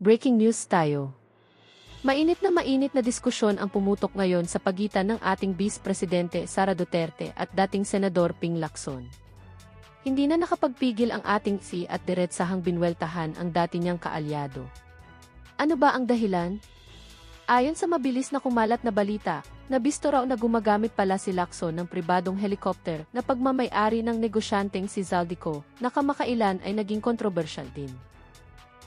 Breaking news tayo. Mainit na diskusyon ang pumutok ngayon sa pagitan ng ating Vice Presidente Sara Duterte at dating Senador Ping Lacson. Hindi na nakapagpigil ang ating si at diretsahang binweltahan ang dati niyang kaalyado. Ano ba ang dahilan? Ayon sa mabilis na kumalat na balita, nabisto raw na gumagamit pala si Lacson ng pribadong helicopter na pagmamay-ari ng negosyanteng si Zaldico na kamakailan ay naging kontrobersyal din.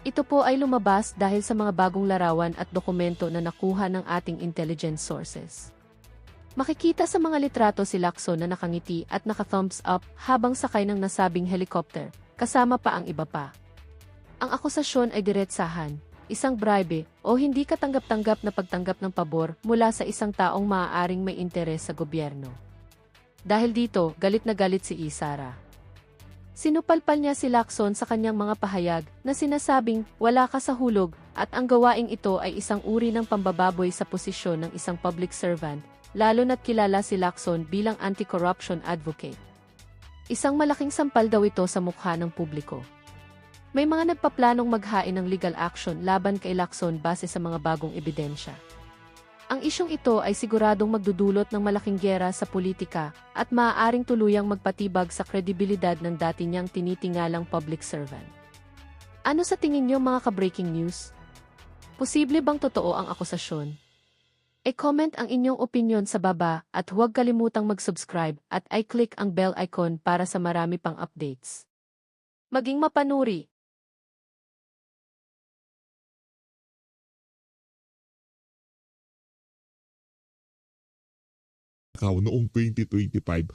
Ito po ay lumabas dahil sa mga bagong larawan at dokumento na nakuha ng ating intelligence sources. Makikita sa mga litrato si Lacson na nakangiti at naka-thumbs up habang sakay ng nasabing helicopter, kasama pa ang iba pa. Ang akusasyon ay diretsahan, isang bribe o hindi katanggap-tanggap na pagtanggap ng pabor mula sa isang taong maaaring may interes sa gobyerno. Dahil dito, galit na galit si Sara. Sinupalpal niya si Lacson sa kanyang mga pahayag na sinasabing wala ka sa hulog at ang gawaing ito ay isang uri ng pambababoy sa posisyon ng isang public servant, lalo na't kilala si Lacson bilang anti-corruption advocate. Isang malaking sampal daw ito sa mukha ng publiko. May mga nagpaplanong maghain ng legal action laban kay Lacson base sa mga bagong ebidensya. Ang isyong ito ay siguradong magdudulot ng malaking giyera sa politika at maaaring tuluyang magpatibag sa kredibilidad ng dati niyang tinitingalang public servant. Ano sa tingin niyo mga ka-breaking news? Posible bang totoo ang akusasyon? I-comment ang inyong opinion sa baba at huwag kalimutang mag-subscribe at i-click ang bell icon para sa marami pang updates. Maging mapanuri! Noong 2025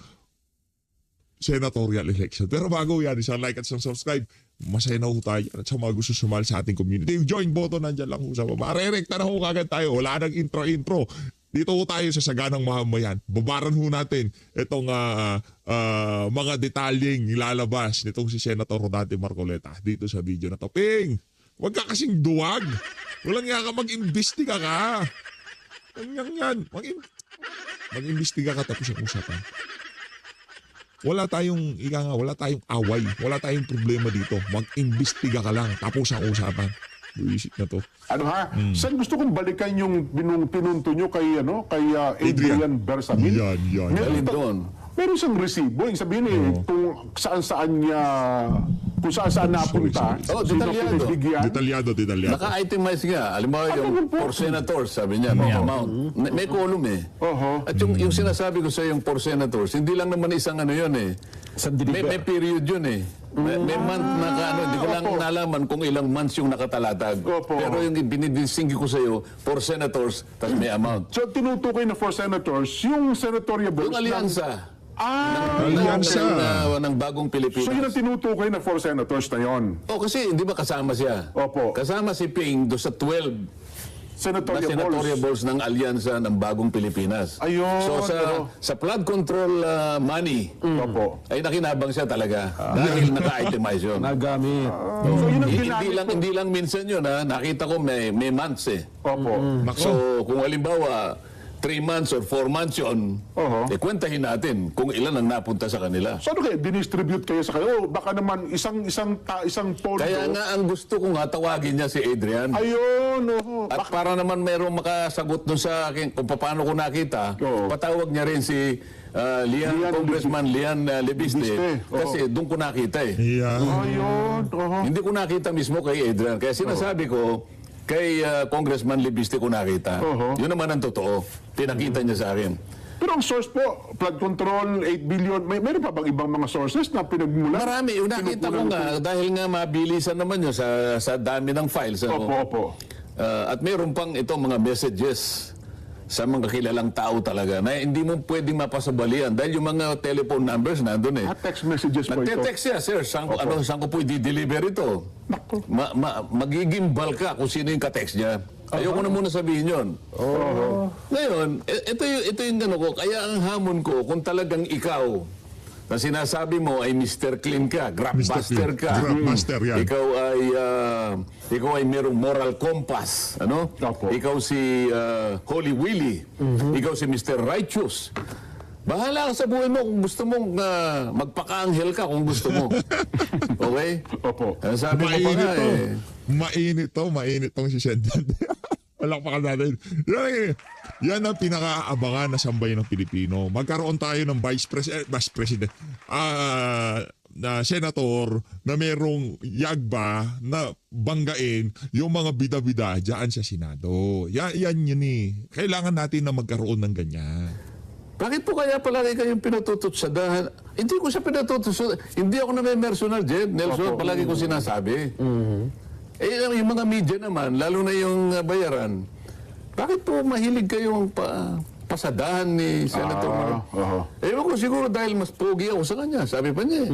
senatorial election. Pero bago yan, isang like at isang subscribe. Masaya na ho tayo at sa mga gusto sumali sa ating community. Yung join button nandyan lang ho sa baba. Re-recta na ho kagad tayo. Wala nang intro-intro. Dito ho tayo sa saganang mamamayan. Babaran ho natin itong mga detalyeng ilalabas nitong si Senator Rodante Marcoleta dito sa video na to. Ping! Huwag ka kasing duwag. Walang nga ka mag-imbestiga ka. Yan. Mag-imbestiga ka tapos ang usapan. Wala tayong away. Wala tayong problema dito. Mag-imbestiga ka lang tapos ang usapan. Buisit na to. Ano ha? Saan gusto kong balikan yung pinunto nyo kay Adrian Bersamin? Yan. Meron doon. Meron siyang resibo. Yung sabihin kung saan-saan napunta. Detalyado. Detalyado. Naka-itemize nga. Alam mo yung for senators, sabi niya, may amount. May column eh. At yung sinasabi ko sa yung for senators, hindi lang naman isang ano yun eh. May period yun eh. May month na hindi ko lang nalaman kung ilang months yung nakatalatag. Pero yung binidisinggi ko sa iyo, for senators, tapos may amount. So tinutukoy na for senators, yung senatorial votes. Yung alyansa. Alyansa. Ng bagong Pilipinas. So yun ang tinutukoy na for senators na yun. Kasi hindi ba kasama siya? Opo. Kasama si Ping do sa 12 senatorial balls ng alyansa ng bagong Pilipinas. Ayun. So sa flood control money, ay nakinabang siya talaga. Dahil naka-itemize yun. Nagamit. So yun ang ginamit. Hindi lang minsan yun ha. Nakita ko may months eh. Opo. So kung halimbawa 3 months or 4 months yun, kwentahin natin kung ilan ang napunta sa kanila. So ano kayo? Dinistribute kayo sa kayo? Baka naman isang pondo. Kaya nga ang gusto ko nga tawagin niya si Adrian. Ayun. At para naman mayroong makasagot dun sa akin kung paano ko nakita, patawag niya rin si Congressman Lian Lebiste. Kasi doon ko nakita eh. Ayun. Hindi ko nakita mismo kay Adrian. Kaya sinasabi ko, kay Congressman Lebiste ko nakita. Yun naman ang totoo. Pinakita niya sa akin. Pero ang source po, flood control, 8 billion, meron pa bang ibang mga sources na pinagmula? Marami. Nakita ko nga, dahil nga mabilisan naman yun sa dami ng files. Opo. At meron pang ito mga messages sa mga kilalang tao talaga na hindi mo pwedeng mapasabalian dahil yung mga telephone numbers nandun eh. Text messages po ito. Nagte-text siya, sir, saan ko po i-deliver ito? Magiging ka kung sino yung ka-text niya. Ayoko na muna sabihin yun. Ngayon, ito yung ano ko, kaya ang hamon ko, kung talagang ikaw, na sinasabi mo ay Mr. Clean ka, grabbuster ka. Grabbuster yan. Ikaw ay merong moral compass, ano? Ikaw si Holy Willy. Ikaw si Mr. Righteous. Bahala ka sa buhay mo kung gusto mong magpaka-anghel ka kung gusto mo. Okay? Opo. Sabi mo pa nga mainit tong si Sendan. Palakpakan natin. Yan ang pinakaabangan na sambay ng Pilipino. Magkaroon tayo ng vice president, na senator na merong yagba na banggain yung mga bida-bida dyan sa Senado. Yan yun eh. Kailangan natin na magkaroon ng ganyan. Bakit po kaya palagi kayong pinatututsadahan? Hindi ko siya pinatututsadahan. Hindi ako na-personal, Jen. Nelson, palagi ko sinasabi. Yung mga media naman, lalo na yung bayaran, bakit po mahilig kayong pasadahan ni Senator Ewan ko siguro dahil mas pogi ako sa kanya. Sabi pa niya.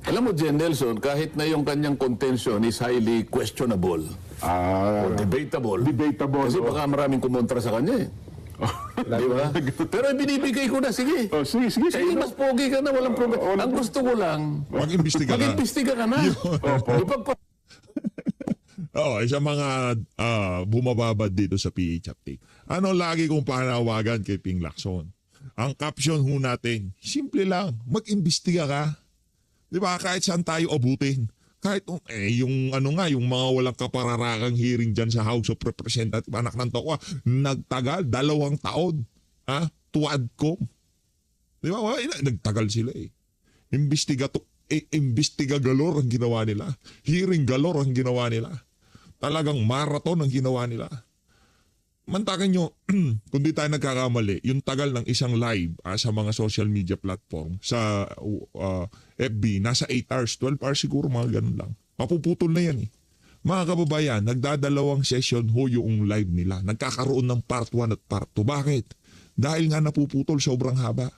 Alam mo, Jen Nelson, kahit na yung kanyang contention is highly questionable or debatable. Kasi baka maraming kumontra sa kanya eh. Di ba? Pero binibigay ko na, sige. Sige. Mas pogi ka na, walang problema. Ang gusto ko lang, Mag-imbestiga ka na. Sa mga bumababad dito sa PH Update. Ano lagi kong panawagan kay Ping Lacson? Ang caption ho natin, simple lang, mag-imbestiga ka. Di ba? Kahit saan tayo abutin. Kahit yung mga walang kapararakang hearing dyan sa House of Representatives, anak ng tokwa, nagtagal, 2 taon. Tuadcom. Di ba? Nagtagal sila eh. Imbestiga galore ang ginawa nila. Hearing galore ang ginawa nila. Talagang marathon ang ginawa nila. Mantakin nyo, kung di tayo nagkakamali, yung tagal ng isang live sa mga social media platform, sa FB, nasa 8 hours, 12 hours siguro, mga ganun lang. Mapuputol na yan eh. Mga kababayan, nagdadalawang session ho yung live nila. Nagkakaroon ng part 1 at part 2. Bakit? Dahil nga napuputol sobrang haba.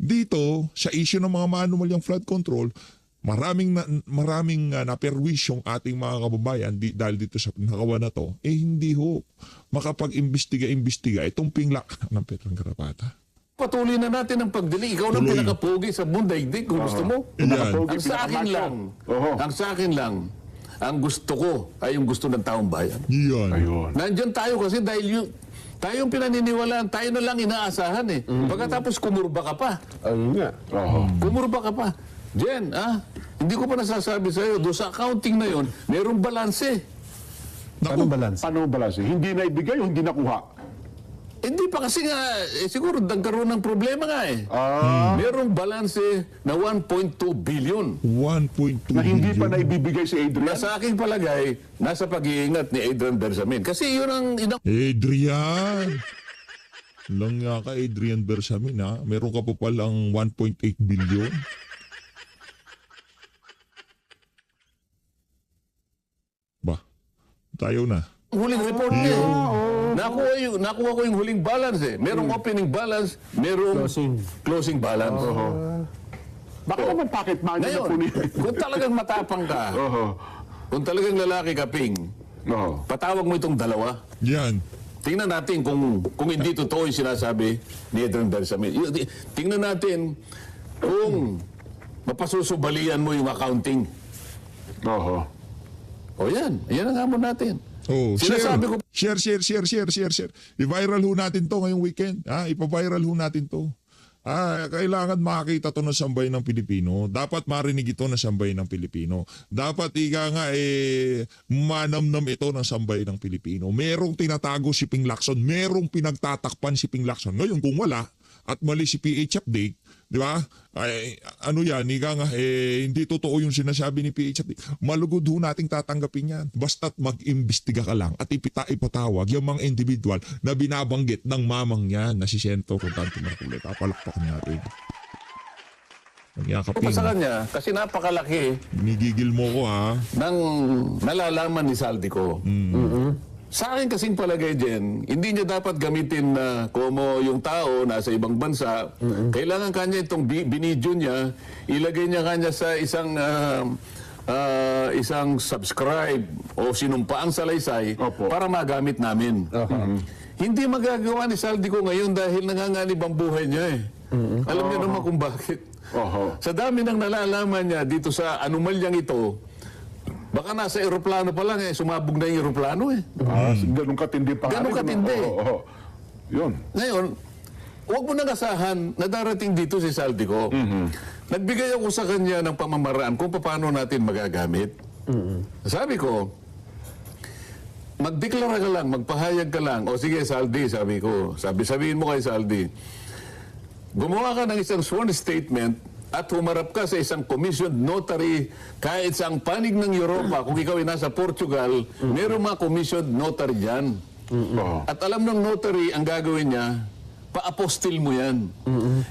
Dito, sa issue ng mga manual yung flood control, maraming naperwisyong ating mga kababayan dahil dito sa pinakawa na to, hindi ho makapag-imbestiga itong Ping Lacson ng Petrang Garapata. Patuloy na natin ang pagdili. Ikaw lang pinakapogi sa bundaigdig kung gusto mo. Ang sa akin lang, ang gusto ko ay yung gusto ng taong bayan. Yan. Nandyan tayo kasi dahil tayong pinaniniwalaan, tayo na lang inaasahan eh. Pagkatapos kumurba ka pa. Kumurba ka pa. Jen, hindi ko pa nasasabi sa'yo, doon sa accounting na yon, mayroong balanse. Paano balanse? Hindi na ibigay o hindi nakuha? Hindi pa kasi nga, siguro nagkaroon ng problema nga eh. Mayroong balanse na 1.2 billion. 1.2 Na hindi pa billion. na ibibigay si Adrian? Na sa aking palagay, nasa pag-iingat ni Adrian Bersamin. Kasi yun ang Adrian! Lang nga ka, Adrian Bersamin ha. Meron ka pa palang 1.8 billion. Tayo na. huling report niya. Nakuha ko yung huling balance eh. Merong opening balance, merong closing balance. Bakit naman pocket money na Ngayon, po niya? kung talagang matapang ka, kung talagang lalaki ka, Ping, patawag mo itong dalawa. Yan. Tingnan natin kung hindi totoo yung sinasabi ni Adrian Bersamin. Tingnan natin kung mapasusubalian mo yung accounting. O yan ang hamon natin. Sinasabi ko, share. I-viral ho natin to ngayong weekend. Ipa-viral ho natin to. Kailangan makakita to ng sambay ng Pilipino. Dapat marinig ito ng sambay ng Pilipino. Dapat manamnam ito ng sambay ng Pilipino. Merong tinatago si Ping Lacson. Merong pinagtatakpan si Ping Lacson. Ngayon kung wala at mali si PH Update, di ba? Hindi totoo yung sinasabi ni PH Update. Malugod ho nating tatanggapin yan. Basta't mag-imbestiga ka lang at ipatawag yung mga individual na binabanggit ng mamang yan na si Sento Rodante Marcoleta. Palakpakan natin. Nagyakapin. sa kanya, kasi napakalaki Nigigil mo ko ha. ng nalalaman ni Saldico. Sa akin kasing palagay din, hindi niya dapat gamitin na como yung tao nasa ibang bansa. Kailangan kanya itong binidyo niya, ilagay niya kanya sa isang subscribe o sinumpaang salaysay para magamit namin. Hindi magagawa ni Saldico ngayon dahil nanganganib ang buhay niya eh. Alam niyo naman kung bakit. Sa dami ng nalalaman niya dito sa anomalyang ito, baka nasa eroplano pa lang sumabog na yung eroplano eh. Ganun katindi pa. Ganun katindi. Yun. Ngayon, huwag mo nang asahan na darating dito si Saldico. Nagbigay ako sa kanya ng pamamaraan kung paano natin magagamit. Sabi ko, magdeklara ka lang, magpahayag ka lang. O sige, Saldi, sabi ko. Sabihin mo kay Saldi. Gumawa ka ng isang sworn statement at humarap ka sa isang commissioned notary kahit sa ang panig ng Europa. Kung ikaw ay nasa Portugal, meron mga commissioned notary dyan. At alam ng notary, ang gagawin niya, pa-apostil mo yan.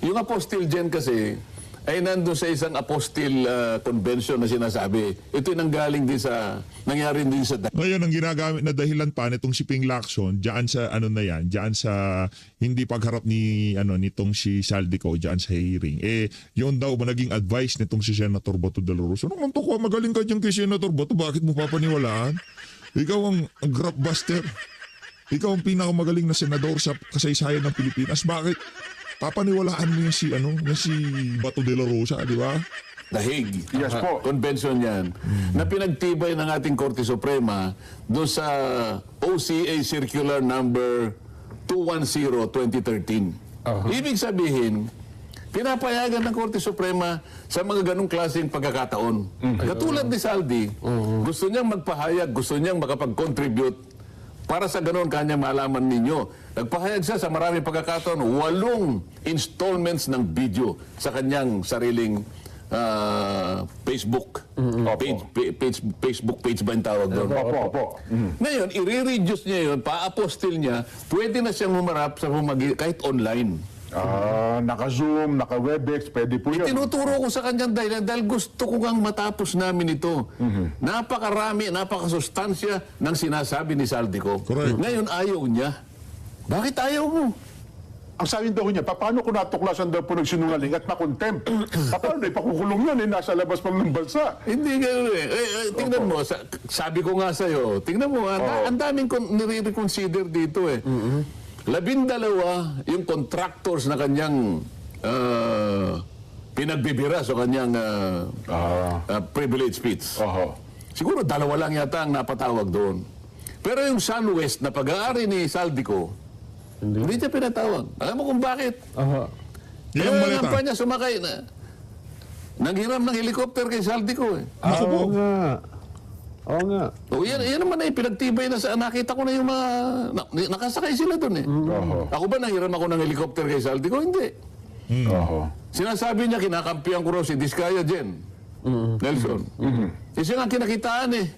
Yung apostil dyan kasi, ay nandun sa isang apostil convention na sinasabi. Ito yung nanggaling din sa, nangyari din sa... Ngayon, ang ginagamit na dahilan pa nitong si Ping Lacson, diyan sa ano na yan, diyan sa hindi pagharap ni nitong si Saldico diyan sa hearing. Yun daw ba naging advice nitong si Senator Bato de la Rosa. Ano to ko, magaling ka diyan kay Senator Bato, bakit mo papaniwalaan? Ikaw ang grabbuster. Ikaw ang pinakamagaling na senador sa kasaysayan ng Pilipinas. Bakit? Papaniwalaan mo yung si Bato de la Rosa, di ba? Dahig. Yes po. Convention yan. Na pinagtibay ng ating Korte Suprema doon sa OCA Circular Number 210-2013. Ibig sabihin, pinapayagan ng Korte Suprema sa mga ganong klaseng pagkakataon. Katulad ni Saldi, gusto niyang magpahayag, gusto niyang makapag-contribute para sa ganon kanya malaman ninyo. Nagpahayag siya sa maraming pagkakataon, 8 installments ng video sa kanyang sariling Facebook. Facebook page ba yung tawag doon? Opo. Ngayon, i-reduce niya yun, pa-apostil niya, pwede na siyang humarap sa kahit online. Naka-Zoom, naka-Webex, pwede po yun. Tinuturo ko sa kanyang dahilan dahil gusto ko ngang matapos namin ito. Napakarami, napakasustansya ng sinasabi ni Saldico. Correct. Ngayon, ayaw niya. Bakit ayaw mo? Ang sabi daw niya, paano kung natuklasan daw po nagsinungaling at makontempt? Paano? Ipakukulong yan, nasa labas pa ng bansa. Hindi gano'n eh. Tingnan mo, sabi ko nga sa'yo, tingnan mo, ang daming nire-reconsider dito eh. 12 yung contractors na kanyang pinagbibira sa kanyang privilege speech. Siguro 2 lang yata ang napatawag doon. Pero yung SunWest na pag-aari ni Saldico, hindi niya pinatawag. Alam mo kung bakit? Yan ang Kaya malita. pa niya sumakay na. Nanghiram ng helicopter kay Saldico eh. Naku po. Oo nga. O yan naman ay pinagtibay na sa nakita ko na yung mga nakasakay sila doon eh. Ako ba nanghiram ako ng helicopter kay Saldico? Hindi. Sinasabi niya kinakampihan ko raw si Diskaya Jen. Nelson. Kasi nga kinakitaan eh.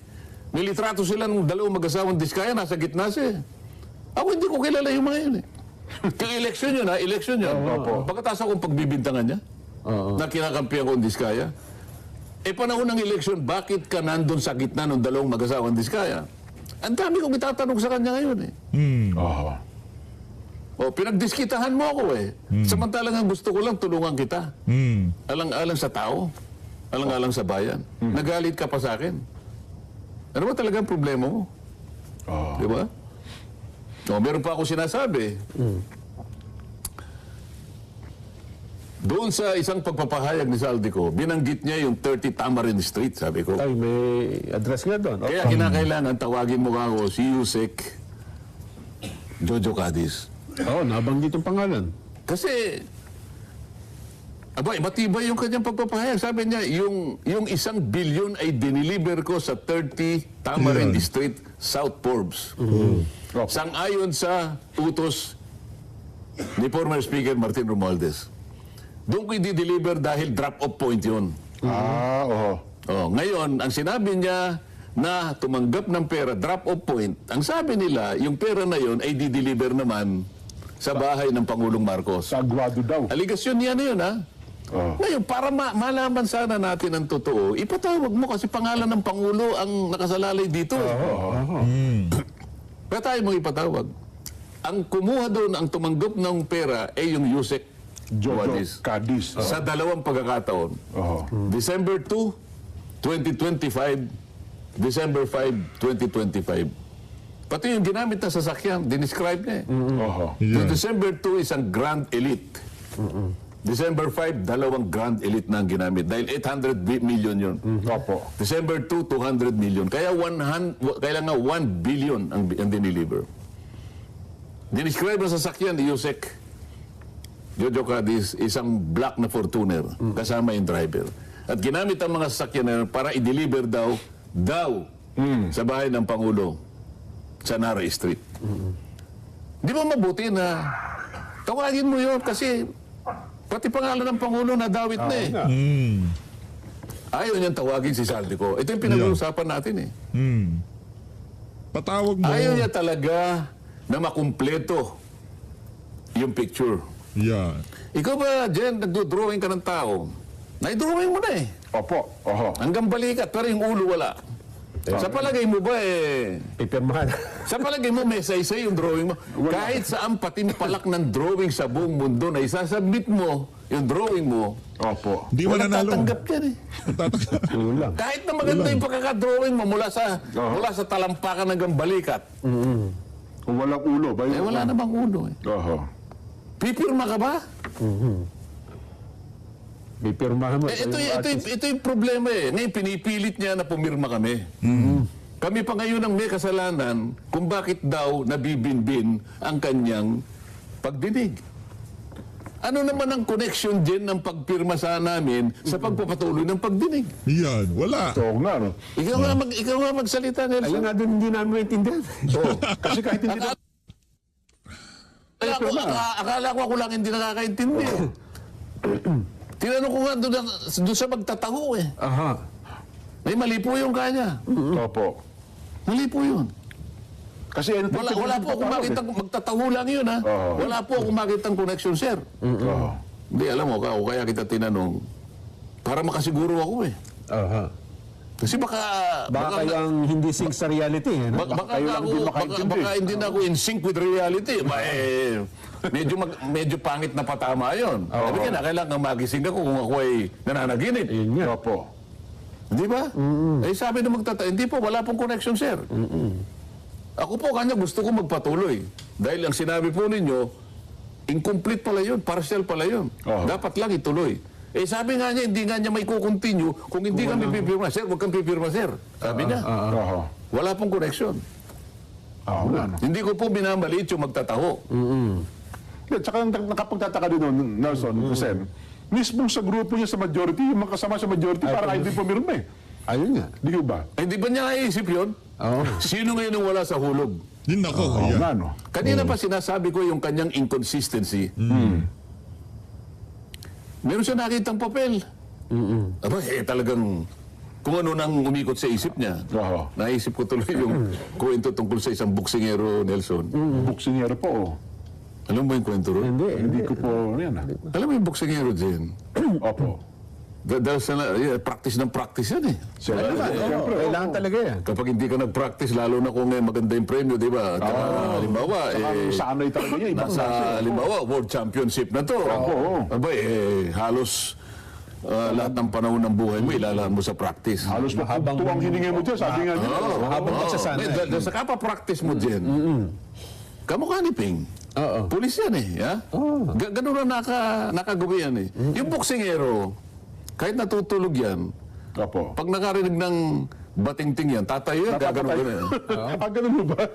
May litrato sila ng 2 mag-asawang Diskaya, nasa gitna siya eh. Ako hindi ko kilala yung mga yun eh. Kaya eleksyon yun ha, eleksyon yun. Pagkatapos akong pagbibintangan niya, na kinakampihan ko ang Diskaya. Panahon ng eleksyon, bakit ka nandun sa gitna ng 2 mag-asawang Diskaya? Ang dami kong itatanong sa kanya ngayon eh. Pinagdiskitahan mo ako eh. Samantalang ang gusto ko lang, tulungan kita. Alang-alang sa tao, alang-alang sa bayan. Nagalit ka pa sa akin. Ano ba talagang problema mo? Di ba? Meron pa ako sinasabi. Doon sa isang pagpapahayag ni Saldico, binanggit niya yung 30 Tamarind Street, sabi ko. Ay, may address nga doon. Kaya kinakailangan tawagin mo ako si Yusek Jojo Cadiz. Nabanggit yung pangalan. Kasi, matibay yung kanyang pagpapahayag. Sabi niya, yung 1 billion ay diniliver ko sa 30 Tamarind Street, South Forbes. Sang-ayon sa utos ni former Speaker Martin Romualdez. Doon ko i-deliver dahil drop-off point yun. Ngayon, ang sinabi niya na tumanggap ng pera, drop-off point, ang sabi nila, yung pera na yun ay di-deliver naman sa bahay ng Pangulong Marcos. Sa Aguado daw. Aligasyon niya na yun, ha? Ngayon, para malaman sana natin ang totoo, ipatawag mo kasi pangalan ng Pangulo ang nakasalalay dito. Kaya tayo mong ipatawag. Ang kumuha doon, ang tumanggap ng pera ay yung Yusek Jojo Cadiz. sa 2 pagkakataon. December 2, 2025, December 5, 2025. Pati yung ginamit na sasakyan, dinescribe niya eh. Yung December 2 isang Grand Elite. December 5, 2 Grand Elite na ang ginamit. Dahil 800 million yun. December 2, 200 million. Kaya kailangan 1 billion ang diniliver. Dinescribe na sasakyan ni Yusek Jojo Cadiz, isang black na Fortuner, kasama yung driver. At ginamit ang mga sasakyan na yun para i-deliver daw sa bahay ng Pangulo. sa Nara Street. Di ba mabuti na tawagin mo yun kasi pati pangalan ng Pangulo nadawit na eh. nga. Ayaw niyang tawagin si Saldico. Ito yung pinag-uusapan natin eh. Patawag mo. Ayaw niya talaga na makumpleto yung picture. Yan. Ikaw ba, Jen, nagdo-drawing ka ng tao? Nai-drawing mo na eh. Opo. Oho. Hanggang balikat, pero yung ulo wala. Sa palagay mo ba Pipirmahan. sa palagay mo may saysay yung drawing mo? Kahit saan pati palak ng drawing sa buong mundo na isasubmit mo yung drawing mo, Opo. Di mo walang nanalo. tatanggap yan eh. Yun lang. Kahit na maganda yung pagkakadrawing mo mula sa talampakan hanggang balikat, Kung walang ulo ba yun? wala namang ulo eh. Oho. Pipirma ka ba? Pipirmahan mo. Ito yung problema eh. Ngayon, pinipilit niya na pumirma kami. Kami pa ngayon ang may kasalanan kung bakit daw nabibinbin ang kanyang pagdinig. Ano naman ang connection din ng pagpirma sa namin sa pagpapatuloy ng pagdinig? Yan. Wala. Oo nga, no? Ikaw nga magsalita, Ayun Nelson. nga doon hindi namin maintindihan. Kasi kahit hindi na... Akala ko ako lang hindi nakakaintindi. Tinanong ko nga doon sa magtataho eh. Aha. May mali po yung kanya. Opo. Mali po yun. Kasi Wala po akong makitang magtataho lang yun ha. Oo. Wala po akong makitang connection, sir. Oho. Hindi, alam mo, o kaya kita tinanong para makasiguro ako eh. Aha. Kasi baka Baka yung hindi sync sa reality. Eh, no? baka kayo lang ako, din baka, makaintindi. baka hindi na ako in sync with reality. Medyo pangit na patama yun. Sabi ka na, kailangan magising ako kung ako ay nananaginip. Yun nga. Opo. Di ba? Eh sabi na hindi po, wala pong connection, sir. Ako po, kanya gusto ko magpatuloy. Dahil ang sinabi po ninyo, incomplete pala yun, partial pala yun. Oo. Dapat lang ituloy. Eh sabi nga niya, hindi nga niya may kukontinue kung hindi kami pipirma. Sir, huwag kang pipirma, sir. Sabi niya. Oho. Wala pong connection. Oo nga, no? Hindi ko po binamaliit yung magtataho. At saka nakapagtataka din nun, Nelson, Sen, mismo sa grupo niya sa majority, yung mga kasama sa majority, para hindi pumirma eh. Ayun nga. Di ba? Eh, di ba niya naisip yun? Oo. Sino ngayon ang wala sa hulog? Yun ako. Oo Yan. nga, no? Kanina pa sinasabi ko yung kanyang inconsistency. Meron siya nakitang papel. Aba, talagang kung ano nang umikot sa isip niya. Oo. Naisip ko tuloy yung kwento tungkol sa isang buksingero, Nelson. Buksingero po, oh. Alam mo yung kwento ron? Hindi ko po, yan ah. Alam mo yung buksingero dyan? Opo. Dahil sa practice ng practice yan eh. Kailangan talaga yan. Kapag hindi ka nag-practice, lalo na kung maganda yung premyo, di ba? At halimbawa, Sanay talaga niya, ibang nasa, klase. halimbawa, World Championship na to. Oo. Aba, halos lahat ng panahon ng buhay mo, ilalaan mo sa practice. Halos mahabang tuwang hiningi mo dyan, sabi nga niya. Habang pagsasanay. Dahil sa kapapractice mo dyan, kamukha ni Ping. Oo. Pulis yan eh. Ha? Ganun na nakagawi yan eh. Yung boksingero, kahit natutulog yan, Opo. pag nakarinig ng batingting yan, tatayo yan, gagano-gano. Ganun mo ba?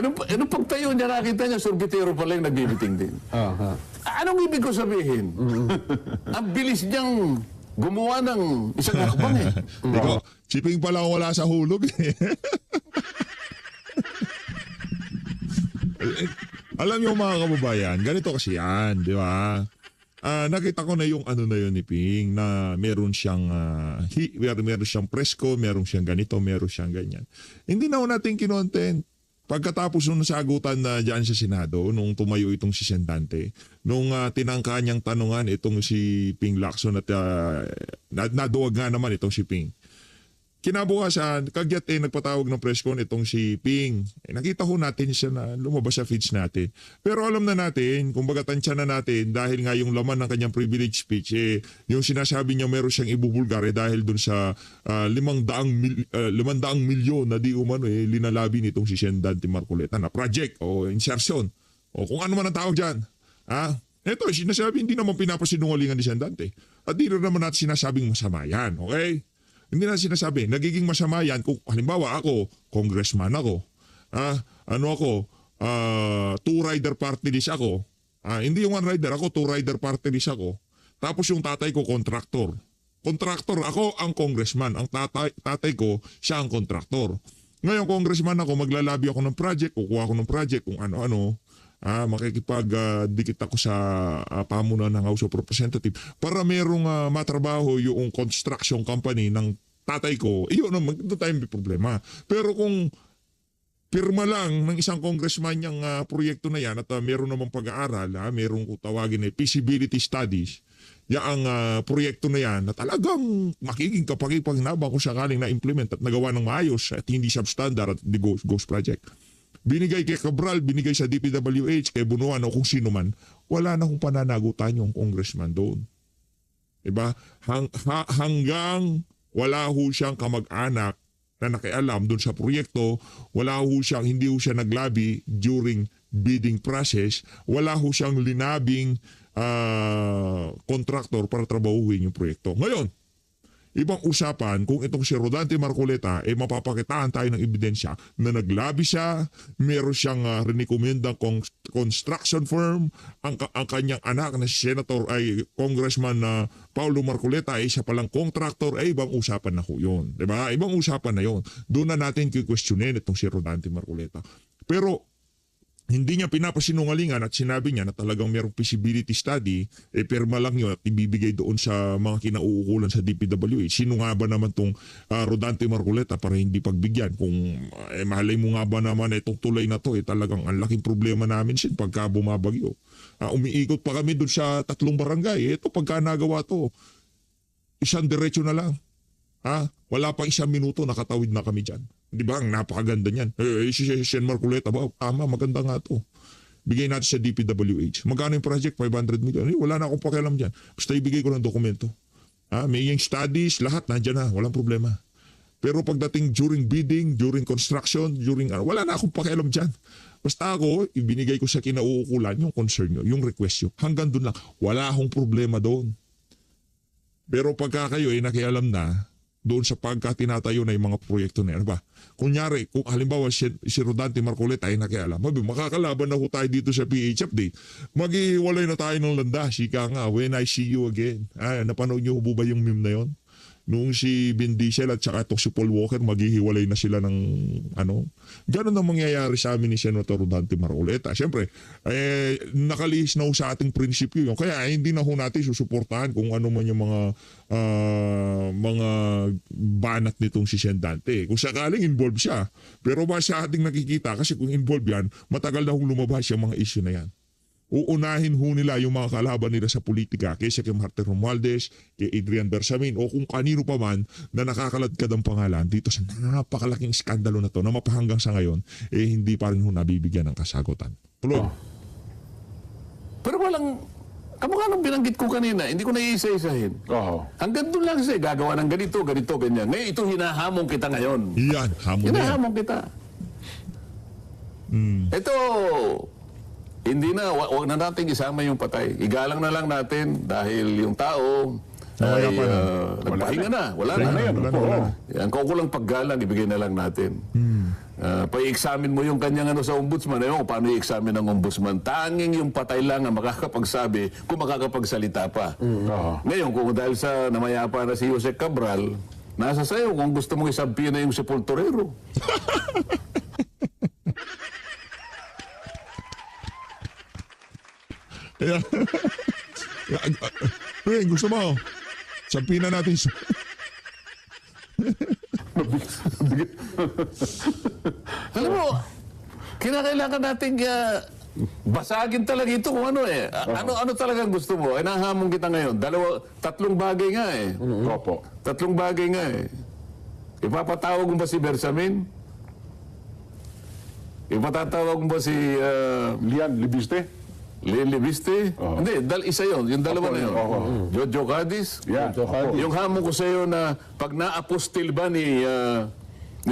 Nung pagtayo niya, nakita niya, sorbitero pala yung nagbibiting-ting. Aha. Anong ibig ko sabihin? Ang bilis niyang gumawa ng isang hakbang eh. Ikaw, shipping pala ako wala sa hulog eh. Alam niyo mga kababayan, ganito kasi yan, di ba? Nakita ko na yung ano na yun ni Ping na meron siyang meron siyang presko, meron siyang ganito, meron siyang ganyan. Hindi na ho natin kinontent. Pagkatapos nung nasagutan na dyan sa Senado, nung tumayo itong si Sendante, nung tinangka niyang tanungan itong si Ping Lacson at naduwag nga naman itong si Ping. Kinabukasan, kagyat nagpatawag ng press con itong si Ping. Nakita ho natin siya na lumabas sa feeds natin. Pero alam na natin, kumbaga tansya na natin, dahil nga yung laman ng kanyang privilege speech, yung sinasabi niya meron siyang ibubulgare dahil dun sa 500 milyon na di umano linalabi nitong si Sendante Marcoleta na project o insertion o kung ano man ang tawag dyan. Ito, sinasabi, hindi naman pinapasinungalingan ni Sendante. At di rin naman natin sinasabing masama yan, okay? Hindi na sinasabi, nagiging masama yan kung halimbawa ako, congressman ako, two-rider party list ako, hindi yung one-rider, ako two-rider party list ako, tapos yung tatay ko kontraktor. Kontraktor, ako ang congressman, ang tatay ko, siya ang kontraktor. Ngayon, congressman ako, maglalabi ako ng project, kukuha ako ng project, kung ano-ano, makikipag-dikit ako sa pamunan ng House of Representatives para merong matrabaho yung construction company ng tatay ko, iyon naman, doon tayo may problema. Pero kung pirma lang ng isang congressman yung proyekto na yan at meron namang pag-aaral, merong tawagin na feasibility studies, yung proyekto na yan na talagang makiging kapag-ipagnabang kung sakaling na-implement at nagawa ng maayos at hindi substandard at the ghost project. Binigay kay Cabral, binigay sa DPWH, kay Bunuan o kung sino man, wala na kung pananagutan yung congressman doon. Diba? Hanggang wala ho siyang kamag-anak na nakialam doon sa proyekto, wala ho siyang, hindi ho siya naglabi during bidding process, wala ho siyang linabing contractor para trabahuhin yung proyekto. Ngayon, ibang usapan kung itong si Rodante Marcoleta mapapakitaan tayo ng ebidensya na naglabi siya, meron siyang rinikomendang construction firm, ang kanyang anak na si Senator ay Congressman Paulo Marcoleta ay siya palang contractor, ay ibang usapan na ho yun. Diba? Ibang usapan na yun. Doon na natin kikwestiyonin itong si Rodante Marcoleta. Pero hindi niya pinapasinungalingan at sinabi niya na talagang mayroong feasibility study, pirma lang yun at ibibigay doon sa mga kinauukulan sa DPWH. Sino nga ba naman itong Rodante Marcoleta para hindi pagbigyan? Kung mahalay mo nga ba naman itong tulay na to, talagang ang laking problema namin sin pagka bumabagyo. Umiikot pa kami doon sa 3 barangay. Ito pagka nagawa to, isang diretso na lang. Wala pang 1 minuto, nakatawid na kami dyan. Di ba? Ang napakaganda niyan. Si Sen Marcoleta, tama, maganda nga to. Bigay natin sa DPWH. Magkano yung project? 500 million. Wala na akong pakialam dyan. Basta ibigay ko ng dokumento. May yung studies, lahat nandyan na. Walang problema. Pero pagdating during bidding, during construction, wala na akong pakialam dyan. Basta ako, ibinigay ko sa kinauukulan yung concern nyo, yung request nyo. Hanggang doon lang. Wala akong problema doon. Pero pagka kayo nakialam na, doon sa pagkatinatayo na yung mga proyekto na yan. Ba? Kunyari, kung halimbawa si Rodante Marcoleta ay nakialam, makakalaban na ho tayo dito sa PH Update. Maghiwalay na tayo ng landas. Ika nga, when I see you again. Napanood niyo ba yung meme na yon? Nung si Vin Diesel at saka si Paul Walker, maghihiwalay na sila ng Ganon ang mangyayari sa amin ni Senator Rodante Marcoleta. Siyempre, nakalihis na ho sa ating prinsipyo yun. Kaya hindi na ho natin susuportahan kung ano man yung mga banat nitong si Sendante. Kung sakaling involved siya. Pero ba sa ating nakikita, kasi kung involved yan, matagal na hong lumabas yung mga issue na yan. Uunahin ho nila yung mga kalaban nila sa politika kaysa kay Martin Romualdez, kay Adrian Bersamin o kung kanino pa man na nakakaladkad ang pangalan dito sa napakalaking skandalo na to na mapahanggang sa ngayon hindi pa rin ho nabibigyan ng kasagutan. Tuloy. Pero walang, kamukha nang binanggit ko kanina, hindi ko naiisa-isahin. Hanggang doon lang siya, gagawa ng ganito, ganyan. Ngayon, ito hinahamon kita ngayon. Yan, hamon na yan. Hinahamon kita. Ito, hindi na, wag na natin isama yung patay. Igalang na lang natin dahil yung tao ay nagpahinga na. Wala na. Ang kukulang paggalang, ibigay na lang natin. Pa-i-examine mo yung kanyang sa ombudsman. Paano i-examine ng ombudsman? Tanging yung patay lang ang makakapagsabi kung makakapagsalita pa. Ngayon, kung dahil sa namayapa na si Jose Cabral, nasa sayo kung gusto mong isabi na yung sepulturero. Gusto mo? Sampina natin. Alam mo, kinakailangan natin basagin talaga ito kung ano ano talagang gusto mo? Nahamon kita ngayon. 3 bagay nga Opo. 3 bagay nga Ipapatawag mo ba si Bersamin? Ipatatawag mo ba si Lian Libiste? Libiste? Hindi, isa yun. Yung dalawa na yun. Jojo Cadiz? Yeah. Yung hamon ko sa iyo na pag naapostil ba ni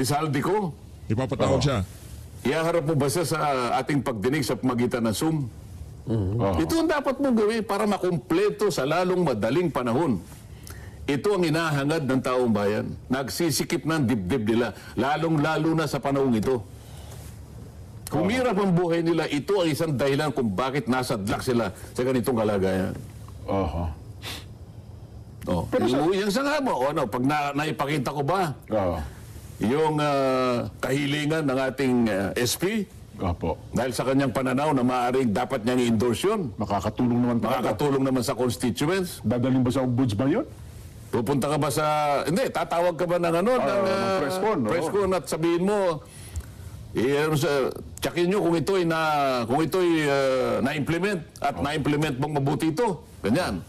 Saldico, Ipapatawag siya. ihaharap mo ba siya sa ating pagdinig sa pamagitan ng Zoom? Ito ang dapat mong gawin para makumpleto sa lalong madaling panahon. Ito ang inahangad ng taong bayan. Nagsisikip ng dibdib nila, lalong-lalo na sa panahong ito. Kumirap ang buhay nila, ito ang isang dahilan kung bakit nasadlak sila sa ganitong kalagayan. Pero Yung sa nga mo, pag naipakita ko ba, yung kahilingan ng ating SP Opo. dahil sa kanyang pananaw na maaaring dapat niyang i-endorse yun. Makakatulong naman talaga. Makakatulong naman sa constituents. Dadalhin ba sa ombudsman yun? Pupunta ka ba sa... Hindi, tatawag ka ba ng ano? ng press con, oo. press con at sabihin mo, tsakin nyo kung ito'y na-implement at na-implement mong mabuti ito. Ganyan.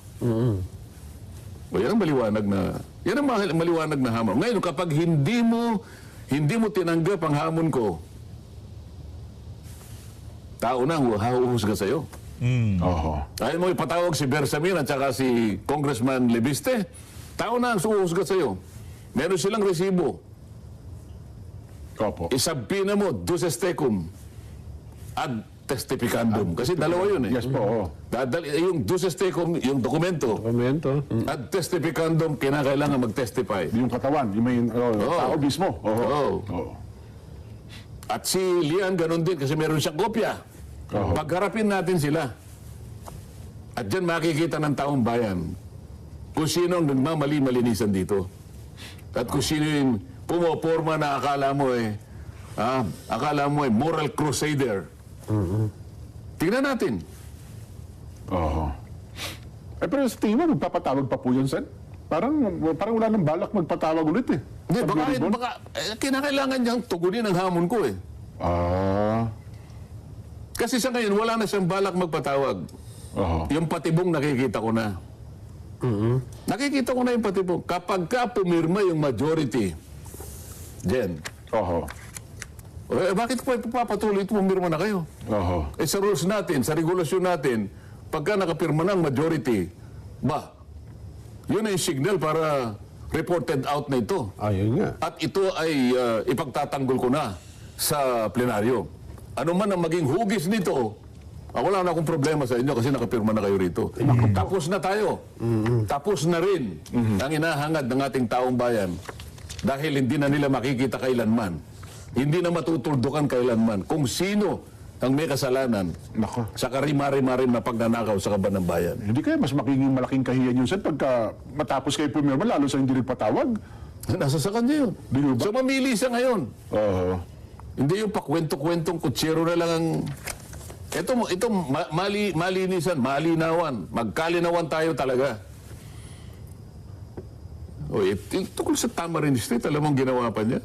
O yan ang maliwanag na... Yan ang maliwanag na hamon. Ngayon, kapag hindi mo tinanggap ang hamon ko, tao na ang hahuhusga sa'yo. Oho. Ayaw mo ipatawag si Bersamin at saka si Congressman Lebiste, tao na ang suhusga sa'yo. Meron silang resibo. Opo. Isabpina mo, duces tecum ad testificandum. Kasi dalawa yun eh. Yes po, oo. Yung duces tecum, yung dokumento. Komento. Ad testificandum, kinakailangan mag-testify. Yung katawan, yung may tao mismo. Oho. Oo. Oo. At si Lian, ganun din kasi meron siyang kopya. Pagharapin natin sila. At dyan makikita ng taong bayan kung sino ang nagmamali-malinisan dito. At kung sino yung pumoporma na akala mo moral crusader. Tingnan natin. Oho. Pero sa tingin mo, magpapatawag pa po yun, Sen? Parang wala nang balak magpatawag ulit eh. Hindi, Pag Maribon? kinakailangan niyang tugunin ang hamon ko eh. Kasi sa ngayon, wala na siyang balak magpatawag. Oho. Yung patibong nakikita ko na. Nakikita ko na yung patibong. Kapag ka pumirma yung majority, Jen, Oho. bakit pa ipapatuloy ito pumirma na kayo? Oho. Sa rules natin, sa regulasyon natin, pagka nakapirma ng majority, yun ay signal para reported out na ito. Ayun nga. At ito ay ipagtatanggol ko na sa plenaryo. Ano man ang maging hugis nito, wala na akong problema sa inyo kasi nakapirma na kayo rito. Tapos na tayo. Tapos na rin ang inahangad ng ating taong bayan dahil hindi na nila makikita kailanman. Hindi na matutuldukan kailanman kung sino ang may kasalanan Nako. sa karimari-marim na pagnanakaw sa kaban ng bayan. Hindi kaya mas magiging malaking kahiyan yun, Sen, pagka matapos kayo pumirma, lalo sa hindi nagpatawag? Nasa sa kanya yun. Di ba? So mamili siya ngayon. Oho. Hindi yung pakwento-kwentong kutsero na lang ang... Ito malinisan, malinawan. Magkalinawan tayo talaga. Tungkol sa Tamarin Street, alam mong ginawa pa niya?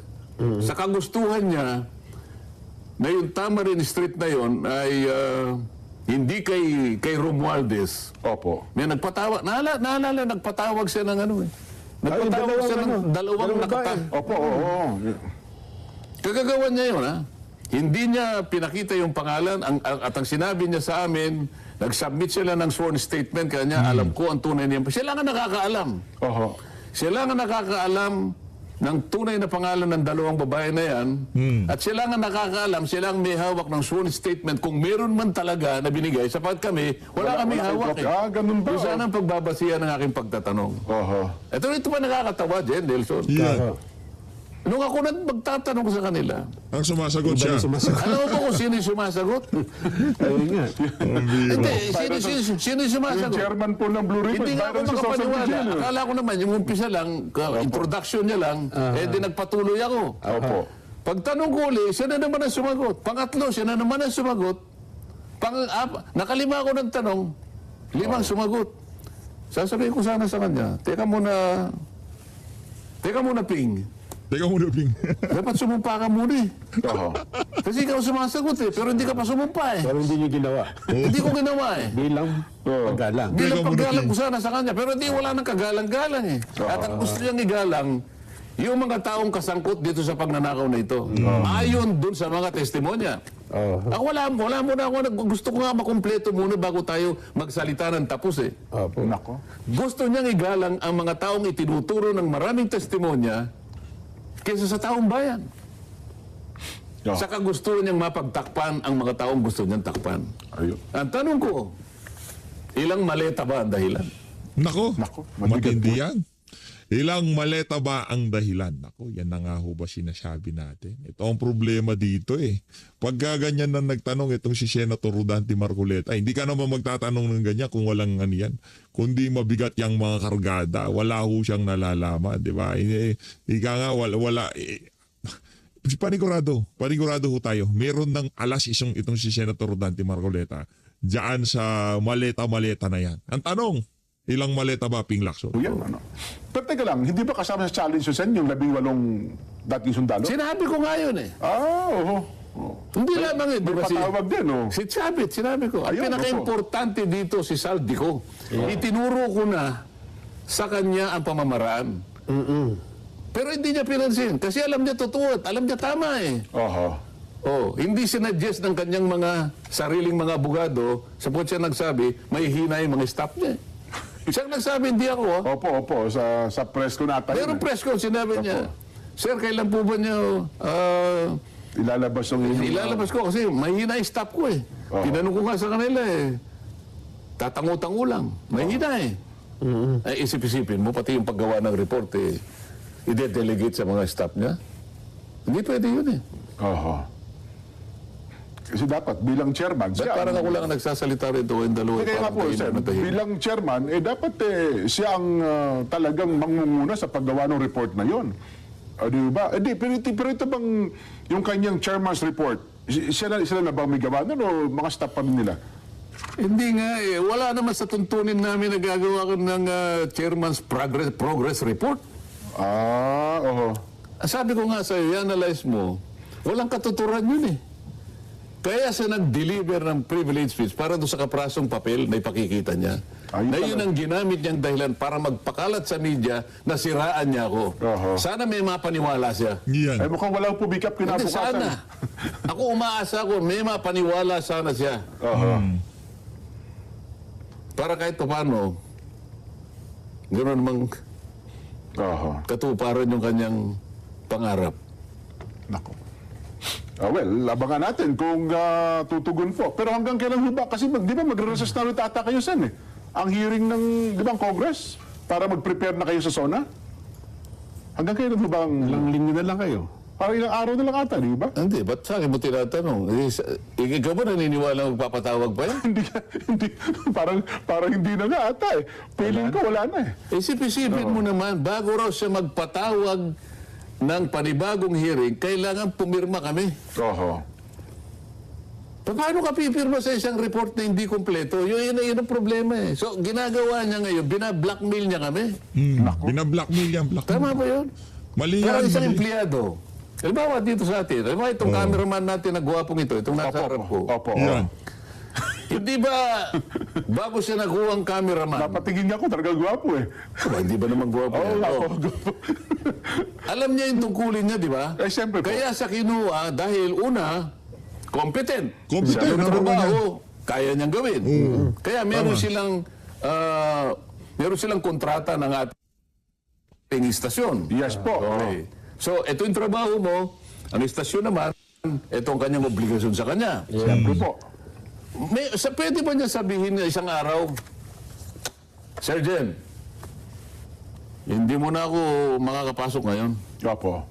Sa kagustuhan niya, na yung Tamarin Street na yon ay hindi kay Romualdez. Opo. May nagpatawag, naalala, nagpatawag siya ng ano eh. Nagpatawag siya ng dalawang nakata. Opo, oo. Kagagawan niya yun, ha? Hindi niya pinakita yung pangalan at ang sinabi niya sa amin, nag-submit sila ng sworn statement kaya niya, alam ko ang tunay niya. Sila nga nakakaalam. Oho. Sila nga nakakaalam ng tunay na pangalan ng dalawang babae na yan at sila nga nakakaalam, sila ang may hawak ng sworn statement kung meron man talaga na binigay sapat kami, wala kaming hawak eh. Ganun ba? Yung sana ang pagbabasihan ng aking pagtatanong. Oho. Ito pa nakakatawa, Jen, Nelson. Yeah. Nung ako magtatanong sa kanila, Ang sumasagot siya. alam mo ba kung sino yung sumasagot? Ayun nga. Hindi, sino yung Yung sumasagot? chairman po ng Blue Ribbon, Hindi nga ako Byron Sosa makapaniwala. Santiago. Akala ko naman, yung umpisa lang, introduction niya lang, di nagpatuloy ako. Opo. Pagtanong ko ulit, siya na naman ang sumagot. Pangatlo, siya na naman ang sumagot. Nakalima ako ng tanong, limang sumagot. Sasabihin ko sana sa kanya, teka muna, Ping. Teka muna, Bing. Dapat sumumpa ka muna eh. Oho. Kasi ikaw sumasagot eh, pero hindi ka pa sumumpa eh. Pero hindi niyo ginawa. Hindi ko ginawa eh. Bilang paggalang. Bilang Teka muna, paggalang Ping. ko sana sa kanya, pero hindi wala nang kagalang-galang eh. At ang gusto niyang igalang, yung mga taong kasangkot dito sa pagnanakaw na ito. Ayon dun sa mga testimonya. Wala muna ako, gusto ko nga makumpleto muna bago tayo magsalita ng tapos eh. Opo. Nako. Gusto niyang igalang ang mga taong itinuturo ng maraming testimonya kaysa sa taong bayan. Yeah. Saka gusto niyang mapagtakpan ang mga taong gusto niyang takpan. Ayun. Ang tanong ko, ilang maleta ba ang dahilan? Nako, Nako, mabigat matindi po. yan. Ilang maleta ba ang dahilan? Nako, yan na nga ho ba sinasabi natin? Ito ang problema dito eh. Pagka ganyan na nagtanong itong si Senator Rodante Marcoleta, hindi ka naman magtatanong ng ganyan kung walang ano yan. Kundi mabigat yung mga kargada, wala ho siyang nalalaman, di ba? Hindi ka nga, wala panigurado ho tayo. Meron ng alas itong si Senator Dante Marcoleta diyan sa maleta-maleta na yan. Ang tanong, ilang maleta ba, Ping Lacson? O yan, ano. Pero teka lang, hindi ba kasama sa challenge yun, Sen, yung 18 dating sundalo? Sinabi ko nga yun eh. Oo. Hindi lamang eh. May patawag din, oh. Sinabi ko. Ang Ayun, pinaka-importante dito si Saldico. Itinuro ko na sa kanya ang pamamaraan. Pero hindi niya pinansin. Kasi alam niya totoo at alam niya tama eh. Oho. Oh, hindi sinadjust ng kanyang mga sariling mga abogado sapagkat siya nagsabi, may hina yung mga staff niya. Siya nagsabi, hindi ako. Oh. Opo. Sa press ko nata. Meron press ko, sinabi niya, Sir, kailan po ba niyo Ilalabas yung ilalabas ko kasi mahina yung staff ko eh. Tinanong ko nga sa kanila eh. Tatango-tango lang. Mahina eh. Ay, isip-isipin mo, pati yung paggawa ng report eh, ide-delegate sa mga staff niya. Hindi pwede yun eh. Oho. Kasi dapat bilang chairman, Ba't parang ako lang ang nagsasalita rito yung dalawa? Kaya nga po, sir, bilang chairman, dapat siya ang talagang mangunguna sa paggawa ng report na yon. Di ba? Pero ito bang yung kanyang chairman's report, sila na ba may gawa nun o mga staff pa rin nila? Hindi nga eh. Wala naman sa tuntunin namin na gagawa ko ng chairman's progress report. Oho. Sabi ko nga sa'yo, i-analyze mo, walang katuturan yun eh. Kaya siya nag-deliver ng privilege speech para doon sa kaprasong papel na ipakikita niya. Na yun ang ginamit niyang dahilan para magpakalat sa media na siraan niya ako. Sana may mapaniwala siya. Yan. Mukhang walang pumikap Hindi, kinabukasan. sana. Ako umaasa ko, may mapaniwala sana siya. Para kahit paano, gano'n namang katuparan yung kanyang pangarap. Nako. Well, abangan natin kung tutugon po. Pero hanggang kailan ho ba? Kasi di ba magre-recess na rin ata kayo, Sen, eh? Ang hearing ng, di ba, ang Congress? Para mag-prepare na kayo sa SONA? Hanggang kailan ho ba ang... Ilang linggo na lang kayo. Parang ilang araw na lang ata, di ba? Hindi, ba't sa akin mo tinatanong? Ikaw ba naniniwala magpapatawag pa yan? hindi, parang hindi na nga ata eh. Feeling ko wala na eh. Isip-isipin mo naman, bago raw siya magpatawag ng panibagong hearing, kailangan pumirma kami. Oho. Paano ka pipirma sa isang report na hindi kompleto? Yun ang problema eh. So, ginagawa niya ngayon, bina-blackmail niya kami. Bina-blackmail yan. Tama ba yun? Mali Pero yan. isang Mali. empleyado, halimbawa dito sa atin, halimbawa itong cameraman natin na gwapong ito, itong nasa harap ko. Opo. Yan. Hindi ba, bago siya nakuha ang cameraman, Napatingin nga ako, talagang gwapo eh. hindi ba naman gwapo Oo, yan? gwapo. Alam niya yung tungkulin niya, di ba? Eh, siyempre po. Kaya sa kinuha, dahil una, competent. Competent, Sa number one trabaho, kaya niyang gawin. Kaya meron silang kontrata ng ating istasyon. Yes po. Okay. So, ito yung trabaho mo, ang istasyon naman, ito ang kanyang obligasyon sa kanya. Siyempre po. Pwede ba niya sabihin na isang araw, Sir Jen, hindi mo na ako makakapasok ngayon. Opo.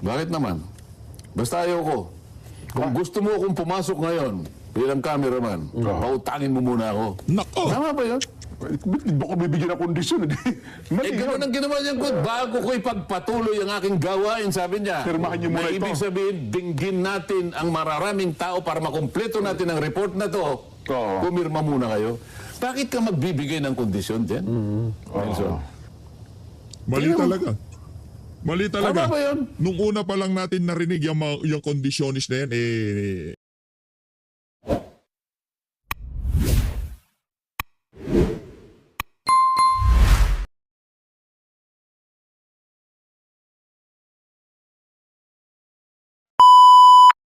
Bakit naman? Basta ayaw ko. Kung gusto mo akong pumasok ngayon bilang cameraman, pautangin mo muna ako. Nako. Tama ba yun? Ba't ba ko bibigyan ng kondisyon? Mali Gano'n yun. ang ginawa niya ko. Bago ko ipagpatuloy ang aking gawain, sabi niya. Pirmahan niyo muna na ito. ibig sabihin, dinggin natin ang mararaming tao para makumpleto natin ang report na to. Pumirma muna kayo. Bakit ka magbibigay ng kondisyon, Jen? Nelson? Mali talaga. Mali talaga. Tama ba yun? Nung una pa lang natin narinig yung kondisyonis na yan,